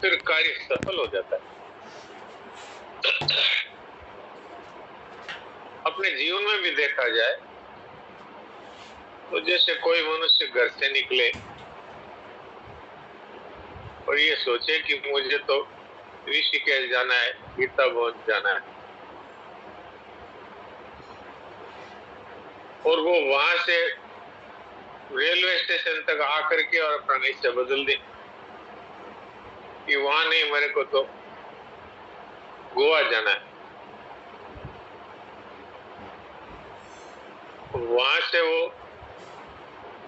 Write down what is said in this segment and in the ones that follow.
फिर कार्य सफल हो जाता है। अपने जीवन में भी देखा जाए तो जैसे कोई मनुष्य घर से निकले और ये सोचे कि मुझे तो ऋषिकेश जाना है, गीता भवन जाना है, और वो वहां से रेलवे स्टेशन तक आकर के और अपना निश्चय बदल दे कि वहां नहीं, मेरे को तो गोवा जाना है। वहां से वो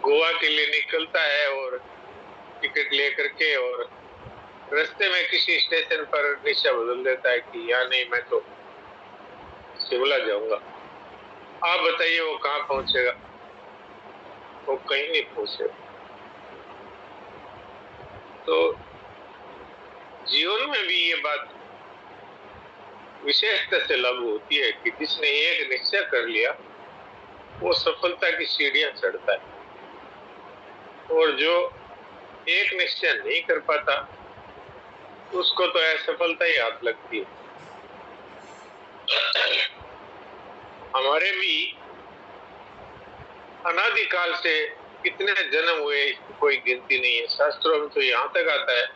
गोवा के लिए निकलता है और टिकट लेकर के, और रास्ते में किसी स्टेशन पर निश्चय बदल देता है कि यहाँ नहीं, मैं तो शिमला जाऊंगा। आप बताइए वो कहाँ पहुंचेगा? वो कहीं नहीं पहुंचेगा। तो जीवन में भी ये बात विशेषता से लागू होती है कि जिसने एक निश्चय कर लिया वो सफलता की सीढ़ियां चढ़ता है, और जो एक निश्चय नहीं कर पाता उसको तो असफलता ही हाथ लगती है। हमारे भी अनादिकाल से कितने जन्म हुए इसकी कोई गिनती नहीं है। शास्त्रों में तो यहाँ तक आता है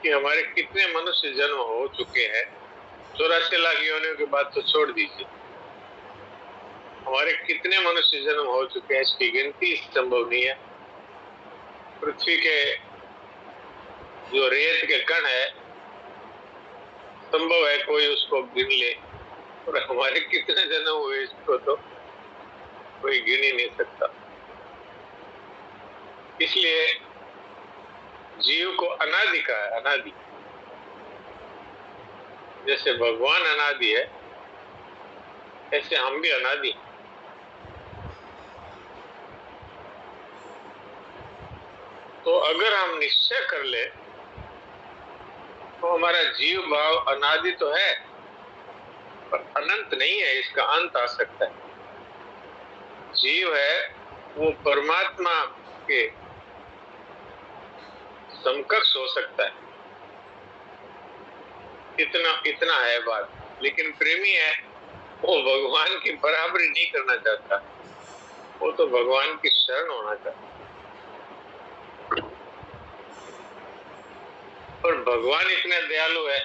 कि हमारे कितने मनुष्य जन्म हो चुके हैं। 84 लाख योनियों के बाद तो छोड़ दीजिए, हमारे कितने मनुष्य जन्म हो चुके हैं इसकी गिनती संभव नहीं है। पृथ्वी के जो रेत के कण है, संभव है कोई उसको गिन ले, और हमारे कितने जन्म हुए इसको तो कोई गिन ही नहीं सकता। इसलिए जीव को अनादि का है, अनादि। जैसे भगवान अनादि है, ऐसे हम भी अनादि। तो अगर हम निश्चय कर ले तो हमारा जीव भाव अनादि तो है पर अनंत नहीं है, इसका अंत आ सकता है। जीव है वो परमात्मा के समकक्ष हो सकता है, इतना है बात। लेकिन प्रेमी है वो भगवान की बराबरी नहीं करना चाहता, वो तो भगवान की शरण होना चाहता। और भगवान इतना दयालु है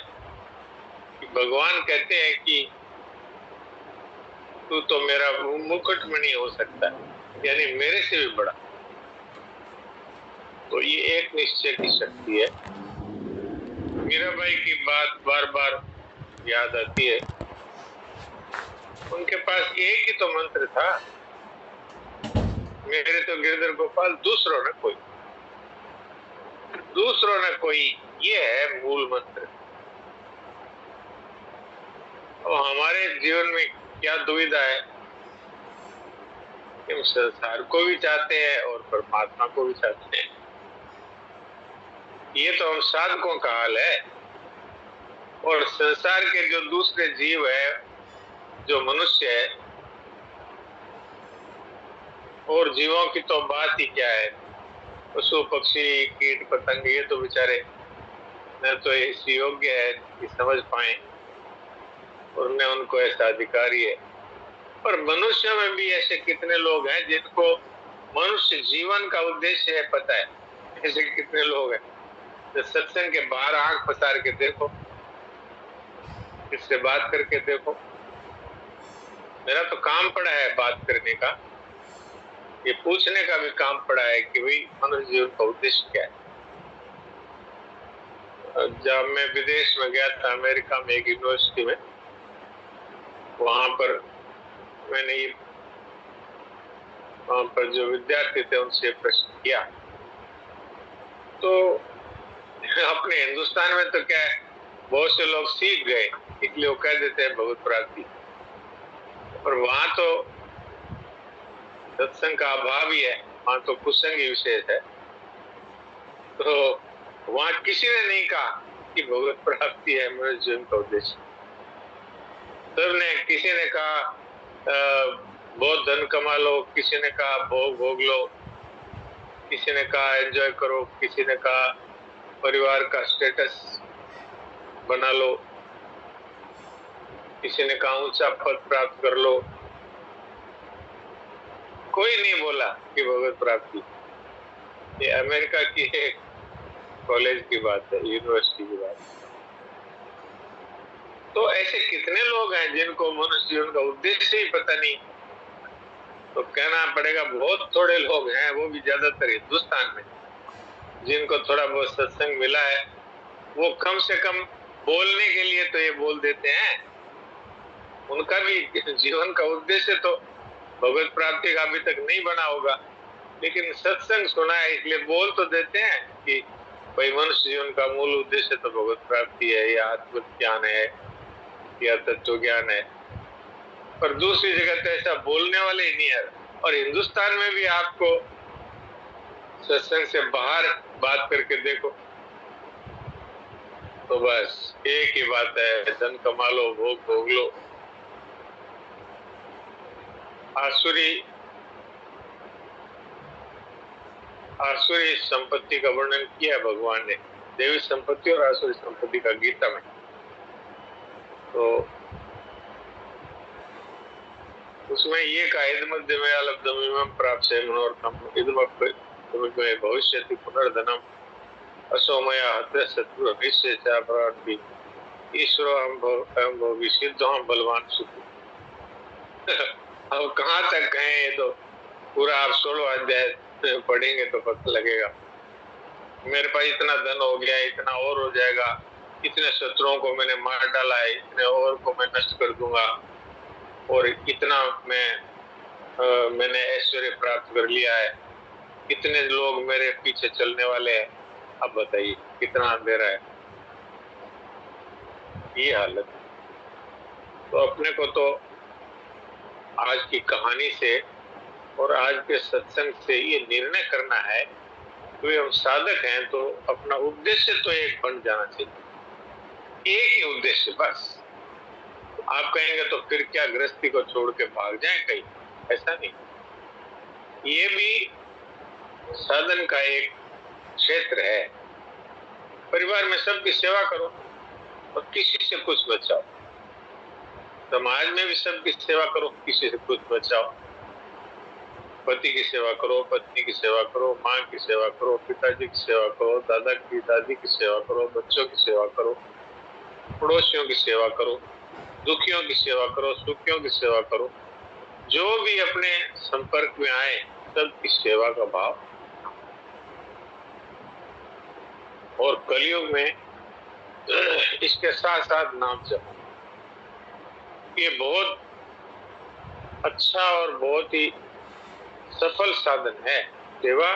कि भगवान कहते हैं कि तू तो मेरा मुकुटमणि हो सकता है, यानी मेरे से भी बड़ा। तो ये एक निश्चय की शक्ति है। मीराबाई की बात बार बार याद आती है। उनके पास एक ही तो मंत्र था, मेरे तो गिरधर गोपाल दूसरों ने कोई, दूसरों ने कोई, ये है मूल मंत्र। और हमारे जीवन में क्या दुविधा है कि हम संसार को भी चाहते हैं और परमात्मा को भी चाहते हैं। ये तो हम साधकों का हाल है। और संसार के जो दूसरे जीव है, जो मनुष्य है, और जीवों की तो बात ही क्या है, पशु पक्षी कीट पतंग, ये तो बेचारे न तो इस योग्य है कि समझ पाए, और न उनको ऐसा अधिकारी है। पर मनुष्य में भी ऐसे कितने लोग हैं जिनको मनुष्य जीवन का उद्देश्य है पता है। ऐसे कितने लोग हैं जो सत्संग के बाहर आंख पसार के देखो, इससे बात करके देखो। मेरा तो काम पड़ा है बात करने का, ये पूछने का भी काम पड़ा है कि भाई मनुष्य जीवन का उद्देश्य क्या है। जब मैं विदेश में गया था, अमेरिका में एक यूनिवर्सिटी में, वहां पर मैंने ये वहां पर जो विद्यार्थी थे उनसे प्रश्न किया। तो अपने हिंदुस्तान में तो क्या है, बहुत से लोग सीख गए इसलिए वो कह देते हैं भगवत प्राप्ति, और वहां तो सत्संग का अभाव ही है, वहां तो कुसंग ही विशेष है। तो वहां किसी ने नहीं कहा कि भगवत प्राप्ति है मेरे जीवन का उद्देश्य। सबने, किसी ने कहा बहुत धन कमा लो, किसी ने कहा भोग भोग लो, किसी ने कहा एंजॉय करो, किसी ने कहा परिवार का स्टेटस बना लो, किसी ने कहा ऊंचा पद प्राप्त कर लो। कोई नहीं बोला कि भगवत प्राप्ति। ये अमेरिका की एक कॉलेज की बात है, यूनिवर्सिटी की बात है। तो ऐसे कितने लोग हैं जिनको मनुष्य जीवन का उद्देश्य ही पता नहीं। तो कहना पड़ेगा बहुत थोड़े लोग हैं, वो भी ज्यादातर हिंदुस्तान में, जिनको थोड़ा बहुत सत्संग मिला है। वो कम से कम बोलने के लिए तो ये बोल देते हैं। उनका भी जीवन का उद्देश्य तो भगवत प्राप्ति का अभी तक नहीं बना होगा, लेकिन सत्संग सुना है इसलिए बोल तो देते हैं कि भाई मनुष्य जीवन का मूल उद्देश्य तो भगवत प्राप्ति है, या आत्म ज्ञान है, या तत्व ज्ञान है। पर दूसरी जगह तो ऐसा बोलने वाले ही नहीं है। और हिंदुस्तान में भी आपको सत्संग से बाहर बात करके देखो तो बस एक ही बात है, धन कमा लो, भोग भोग लो। आसुरी संपत्ति का वर्णन किया है भगवान ने, देवी संपत्ति और आसुरी संपत्ति का गीता में। तो उसमें ये कहा इदमद्यमें प्राप्त है मनोरथम इदमग्रे भविष्यति पुनर्धनम असोमया हत्र शत्रु निश्चय चापरार्थी ईश्वरो हम भोगी सिद्धो हम बलवान सुखी। अब कहाँ तक कहें, तो पूरा आप 16 अध्याय पढ़ेंगे तो पता लगेगा। मेरे पास इतना धन हो गया, इतना और हो जाएगा, इतने शत्रुओं को मैंने मार डाला है, इतने और को मैं नष्ट कर दूंगा, और इतना मैंने ऐश्वर्य प्राप्त कर लिया है, कितने लोग मेरे पीछे चलने वाले हैं। अब बताइए कितना अंधेरा है, ये हालत। तो अपने को तो आज की कहानी से और आज के सत्संग से ये निर्णय करना है कि हम साधक हैं तो अपना उद्देश्य तो एक बन जाना चाहिए, एक ही उद्देश्य बस। आप कहेंगे तो फिर क्या गृहस्थी को छोड़ के भाग जाएं कहीं, ऐसा नहीं। ये भी साधन का एक क्षेत्र है। परिवार में सबकी सेवा करो और किसी से कुछ बचाओ, समाज में भी सबकी सेवा करो, किसी से कुछ बचाओ। पति की सेवा करो, पत्नी की सेवा करो, माँ की सेवा करो, पिताजी की सेवा करो, दादा की दादी की सेवा करो, बच्चों की सेवा करो, पड़ोसियों की सेवा करो, दुखियों की सेवा करो, सुखियों की सेवा करो। जो भी अपने संपर्क में आए सबकी सेवा का भाव। और कलयुग में इसके साथ साथ नाम जप, ये बहुत अच्छा और बहुत ही सफल साधन है, सेवा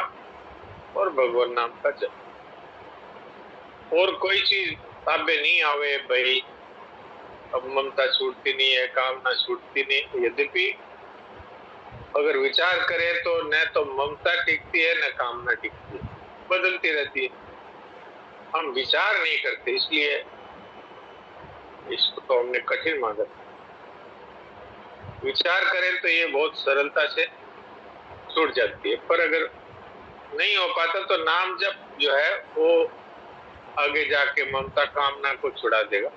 और भगवान नाम का जप। और कोई चीज ताबे नहीं आवे भाई, अब ममता छूटती नहीं है, कामना छूटती नहीं। यद्यपि अगर विचार करें तो न तो ममता टिकती है न कामना टिकती है, बदलती रहती है। हम विचार नहीं करते, इसलिए इसको तो हमने कठिन माना। विचार करें तो ये बहुत सरलता से छूट जाती है, पर अगर नहीं हो पाता तो नाम जप जो है वो आगे जाके ममता कामना को छुड़ा देगा।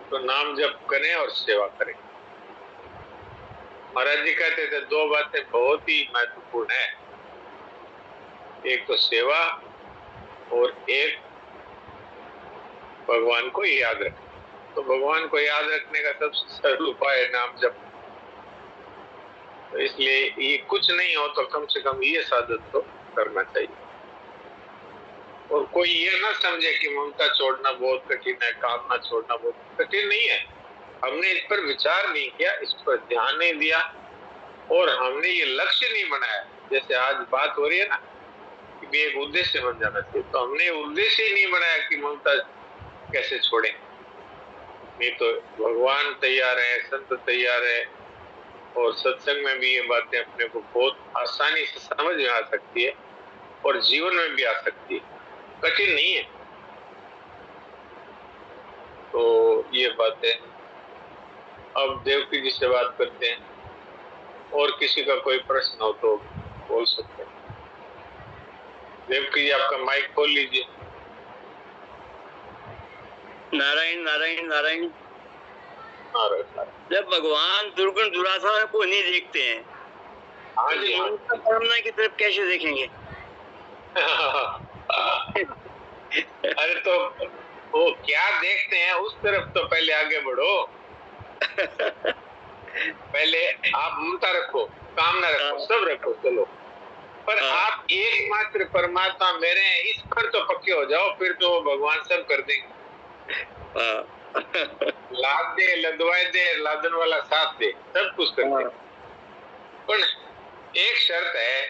तो नाम जप करें और सेवा करें। महाराज जी कहते थे 2 बातें बहुत ही महत्वपूर्ण है, एक तो सेवा और एक भगवान को याद रखें। तो भगवान को याद रखने का सबसे सरल उपाय है नाम जप। तो इसलिए ये कुछ नहीं हो तो कम से कम ये साधन तो करना चाहिए। और कोई ये ना समझे कि ममता छोड़ना बहुत कठिन है, कामना छोड़ना बहुत कठिन नहीं है। हमने इस पर विचार नहीं किया, इस पर ध्यान नहीं दिया, और हमने ये लक्ष्य नहीं बनाया। जैसे आज बात हो रही है ना कि भी एक उद्देश्य बन जाना चाहिए, तो हमने उद्देश्य ही नहीं बनाया कि ममता कैसे छोड़ें। नहीं तो भगवान तैयार है, संत तैयार है, और सत्संग में भी ये बातें अपने को बहुत आसानी से समझ में आ सकती है और जीवन में भी आ सकती है, कठिन नहीं है। तो ये बातें अब देवकी जी से बात करते हैं, और किसी का कोई प्रश्न हो तो बोल सकते हैं। देवकी जी आपका माइक खोल लीजिए। नारायण नारायण नारायण। नारायण। जब भगवान दुर्गुण दुराचार को नहीं देखते हैं, हाँ जी, हाँ। कामना की तरफ कैसे देखेंगे? अरे तो वो क्या देखते हैं उस तरफ तो पहले आगे बढ़ो। पहले आप ममता रखो, कामना रखो, सब रखो, चलो। पर आप एकमात्र परमात्मा मेरे हैं, इस पर तो पक्के हो जाओ, फिर तो भगवान सब कर देंगे। लाद दे, लदवाए दे, लादन वाला साथ दे, सब कुछ कर दे। पर एक शर्त है,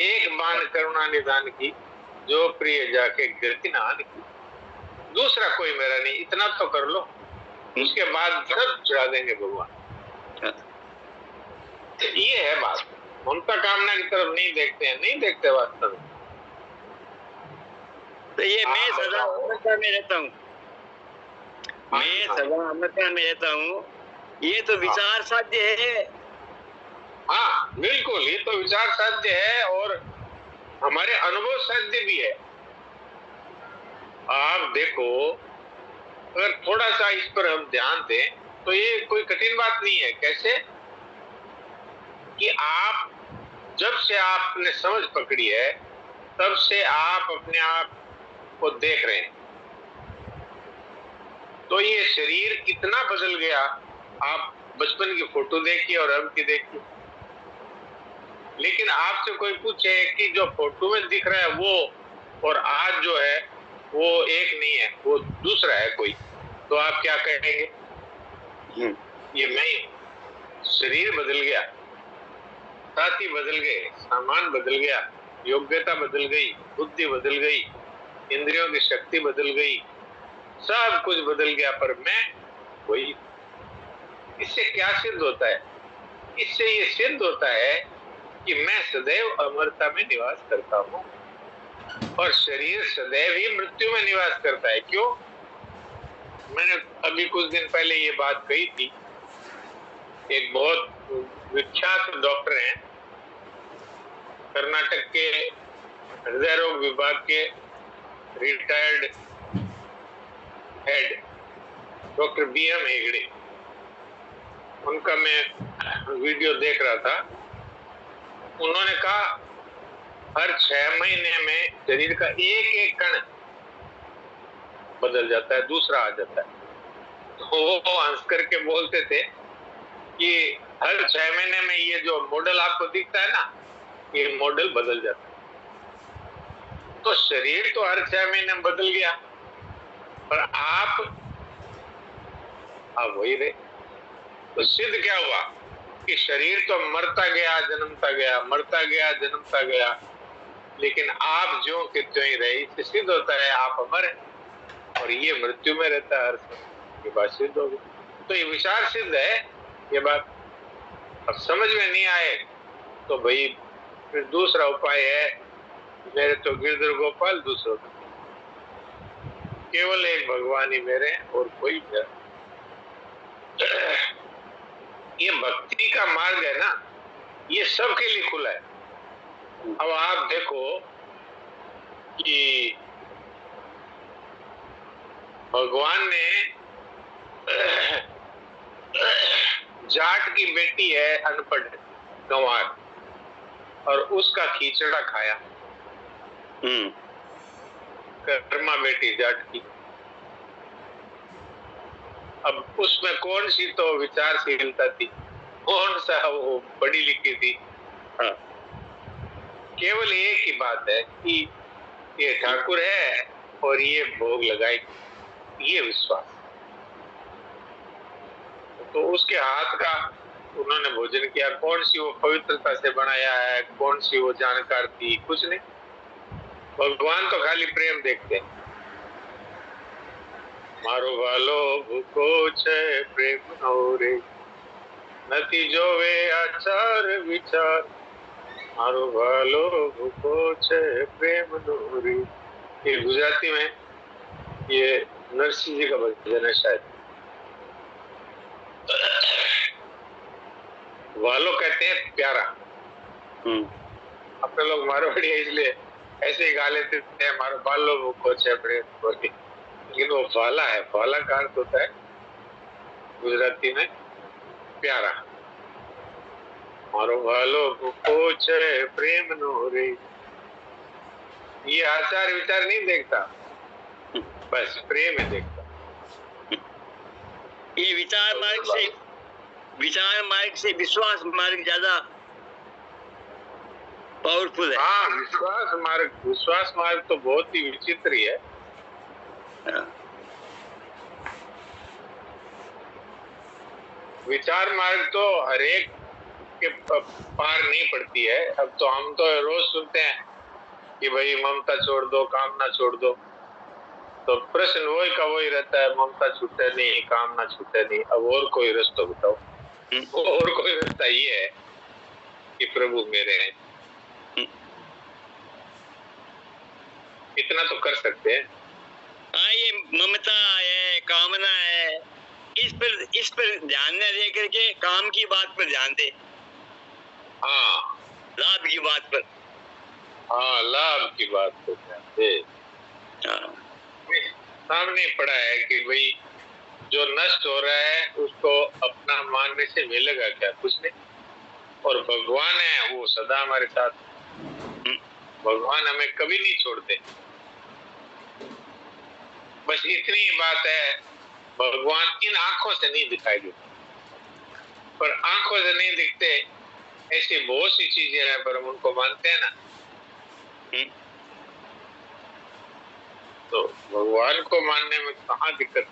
एक बाण करुणा निदान की, जो प्रिय जाके गिरती नान की। दूसरा कोई मेरा नहीं, इतना तो कर लो, उसके बाद सब चढ़ा देंगे भगवान। ये है बात। ममता कामना की तरफ नहीं देखते हैं, नहीं देखते वास्तव में। तो ये मैं सदा अमृता में रहता हूँ, मैं सदा अमृता में रहता हूँ, ये तो विचार साध्य है। हाँ बिल्कुल, ये तो विचार साध्य है और हमारे अनुभव साध्य भी है। आप देखो, अगर थोड़ा सा इस पर हम ध्यान दें तो ये कोई कठिन बात नहीं है। कैसे कि आप जब से आपने समझ पकड़ी है तब से आप अपने आप को देख रहे हैं, तो ये शरीर कितना बदल गया। आप बचपन की फोटो देखिए और अब की देखिए। लेकिन आपसे कोई पूछे कि जो फोटो में दिख रहा है वो और आज जो है वो एक नहीं है, वो दूसरा है कोई, तो आप क्या कहेंगे? ये मैं ही हूं। शरीर बदल गया, साथी बदल गए, सामान बदल गया, योग्यता बदल गई, बुद्धि बदल गई, इंद्रियों की शक्ति बदल गई, सब कुछ बदल गया, पर मैं वही। इससे क्या सिद्ध होता है? इससे ये सिद्ध होता है कि मैं सदैव अमरता में निवास करता हूँ और शरीर सदैव ही मृत्यु में निवास करता है। क्यों? मैंने अभी कुछ दिन पहले ये बात कही थी। एक बहुत विख्यात डॉक्टर हैं, कर्नाटक के हृदय रोग विभाग के retired head doctor BM Hegde. उनका मैं वीडियो देख रहा था। उन्होंने कहा हर 6 महीने में शरीर का एक एक कण बदल जाता है, दूसरा आ जाता है। तो वो हंस करके बोलते थे कि हर 6 महीने में ये जो मॉडल आपको दिखता है ना, ये मॉडल बदल जाता है। तो शरीर तो हर 6 महीने में बदल गया, पर आप वही रहे। तो सिद्ध क्या हुआ कि शरीर तो मरता गया, जन्मता गया, मरता गया, जन्मता गया, लेकिन आप ज्यों के त्यों ही रहे। इससे सिद्ध होता है आप अमर हैं और ये मृत्यु में रहता है हर समय। ये बात सिद्ध हो गई। तो ये विचार सिद्ध है ये बात। अब समझ में नहीं आए तो भाई फिर दूसरा उपाय है, मेरे तो गिरधर गोपाल, दूसरों केवल एक भगवान ही मेरे हैं और कोई मेरा। ये भक्ति का मार्ग है ना, ये सबके लिए खुला है। अब आप देखो कि भगवान ने जाट की बेटी है अनपढ़ गंवार और उसका खिचड़ा खाया। कर्मा बेटी जाट की। अब उसमें कौन सी तो विचारशीलता थी, कौन सा वो पढ़ी लिखी थी। केवल एक ही बात है कि ये ठाकुर है और ये भोग लगाए, ये विश्वास। तो उसके हाथ का उन्होंने भोजन किया। कौन सी वो पवित्रता से बनाया है, कौन सी वो जानकार थी, कुछ नहीं। भगवान तो खाली प्रेम देखते हैं। मारो वालो भूखो छे प्रेम नौरे, नती जोवे आचार विचार। मारो वालो भूखो छे प्रेम नौरे। ये गुजराती में ये नरसिंह जी का भजन है शायद। वालो कहते हैं प्यारा। अपने लोग मारवाड़ी है इसलिए ऐसे ही गा लेते हैं, मारो बालो भूखो छे प्रेम नौरे। लेकिन वो वाला है, वाला का अर्थ होता है गुजराती में प्यारा। मारो वालो पूछे प्रेम नो रे, ये आचार विचार नहीं देखता, बस प्रेम है देखता। ये विचार मार्ग से विश्वास मार्ग ज्यादा पावरफुल है। हाँ, विश्वास मार्ग तो बहुत ही विचित्र ही है। विचार मार्ग तो हरेक के पार नहीं पड़ती है। अब तो हम तो रोज सुनते हैं कि भाई ममता छोड़ दो, कामना छोड़ दो, तो प्रश्न वही का वही रहता है, ममता छूटे नहीं, कामना छूटे नहीं, अब और कोई रास्ता बताओ। और कोई रास्ता ये है कि प्रभु मेरे हैं, इतना तो कर सकते हैं। हाँ, ये ममता है, कामना है, इस पर ध्यान न दे करके काम की बात पर ध्यान दे। हाँ, लाभ की बात पर। हाँ, लाभ की बात पर ध्यान दे। हाँ। सामने पड़ा है कि भाई जो नष्ट हो रहा है उसको अपना मानने से मिलेगा क्या? कुछ नहीं। और भगवान है वो सदा हमारे साथ, भगवान हमें कभी नहीं छोड़ते। बस इतनी ही बात है, भगवान इन आंखों से नहीं दिखाई देते, पर आंखों से नहीं दिखते ऐसी बहुत सी चीजें हैं, पर हम उनको मानते हैं ना। तो भगवान को मानने में कहाँ दिक्कत